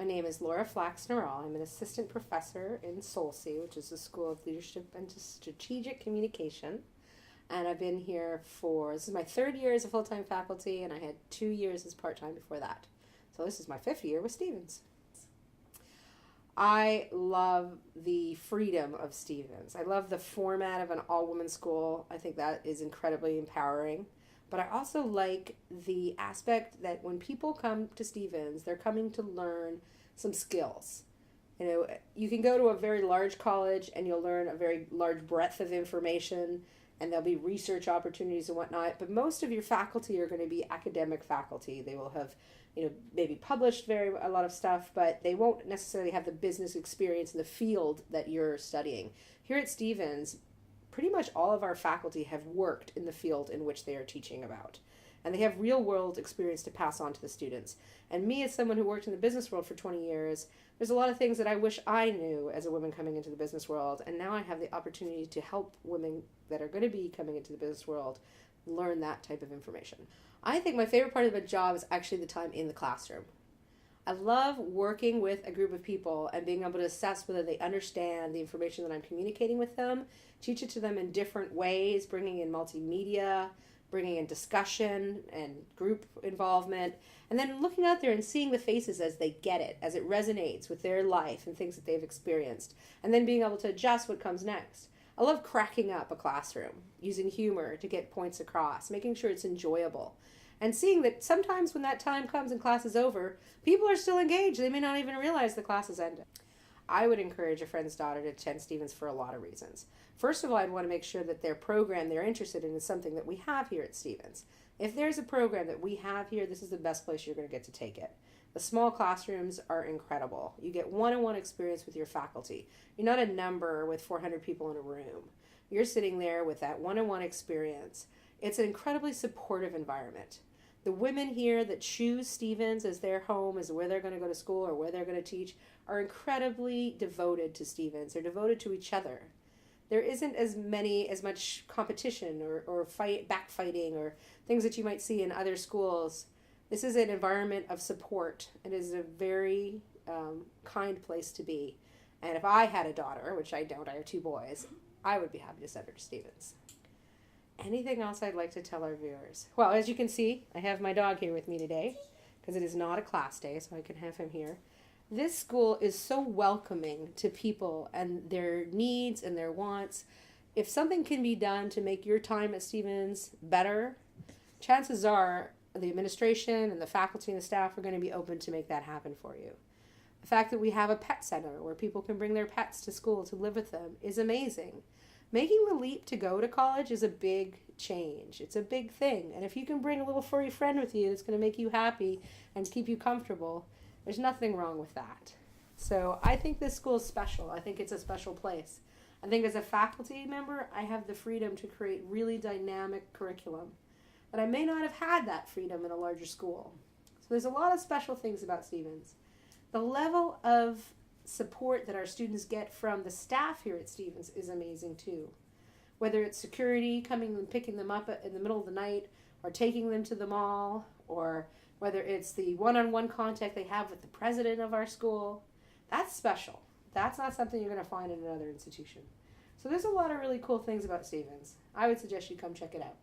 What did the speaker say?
name is Laura Flacks-Narrol. I'm an assistant professor in SOLSI, which is the School of Leadership and Strategic Communication. And I've been here this is my third year as a full-time faculty, and I had 2 years as part-time before that. So this is my 5th year with Stevens. I love the freedom of Stevens. I love the format of an all-woman school. I think that is incredibly empowering. But I also like the aspect that when people come to Stevens, they're coming to learn some skills. You know, you can go to a very large college and you'll learn a very large breadth of information, and there'll be research opportunities and whatnot. But most of your faculty are going to be academic faculty. They will have, maybe published a lot of stuff, but they won't necessarily have the business experience in the field that you're studying. Here at Stevens, pretty much all of our faculty have worked in the field in which they are teaching about. And they have real world experience to pass on to the students. And me, as someone who worked in the business world for 20 years, there's a lot of things that I wish I knew as a woman coming into the business world. And now I have the opportunity to help women that are going to be coming into the business world learn that type of information. I think my favorite part of the job is actually the time in the classroom. I love working with a group of people and being able to assess whether they understand the information that I'm communicating with them, teach it to them in different ways, bringing in multimedia, bringing in discussion and group involvement, and then looking out there and seeing the faces as they get it, as it resonates with their life and things that they've experienced, and then being able to adjust what comes next. I love cracking up a classroom, using humor to get points across, making sure it's enjoyable, and seeing that sometimes when that time comes and class is over, people are still engaged. They may not even realize the class has ended. I would encourage a friend's daughter to attend Stevens for a lot of reasons. First of all, I'd want to make sure that their program they're interested in is something that we have here at Stevens. If there's a program that we have here, this is the best place you're going to get to take it. The small classrooms are incredible. You get one-on-one experience with your faculty. You're not a number with 400 people in a room. You're sitting there with that one-on-one experience. It's an incredibly supportive environment. The women here that choose Stevens as their home, as where they're going to go to school or where they're going to teach, are incredibly devoted to Stevens. They're devoted to each other. There isn't as much competition or backfighting or things that you might see in other schools. This is an environment of support. It is a very kind place to be. And if I had a daughter, which I don't, I have 2 boys, I would be happy to send her to Stevens. Anything else I'd like to tell our viewers? Well, as you can see, I have my dog here with me today because it is not a class day, so I can have him here. This school is so welcoming to people and their needs and their wants. If something can be done to make your time at Stevens better, chances are the administration and the faculty and the staff are going to be open to make that happen for you. The fact that we have a pet center where people can bring their pets to school to live with them is amazing. Making the leap to go to college is a big change. It's a big thing. And if you can bring a little furry friend with you that's going to make you happy and keep you comfortable, there's nothing wrong with that. So I think this school is special. I think it's a special place. I think as a faculty member, I have the freedom to create really dynamic curriculum. But I may not have had that freedom in a larger school. So there's a lot of special things about Stevens. The level of support that our students get from the staff here at Stevens is amazing too. Whether it's security coming and picking them up in the middle of the night or taking them to the mall, or whether it's the one-on-one contact they have with the president of our school, that's special. That's not something you're going to find in another institution. So there's a lot of really cool things about Stevens. I would suggest you come check it out.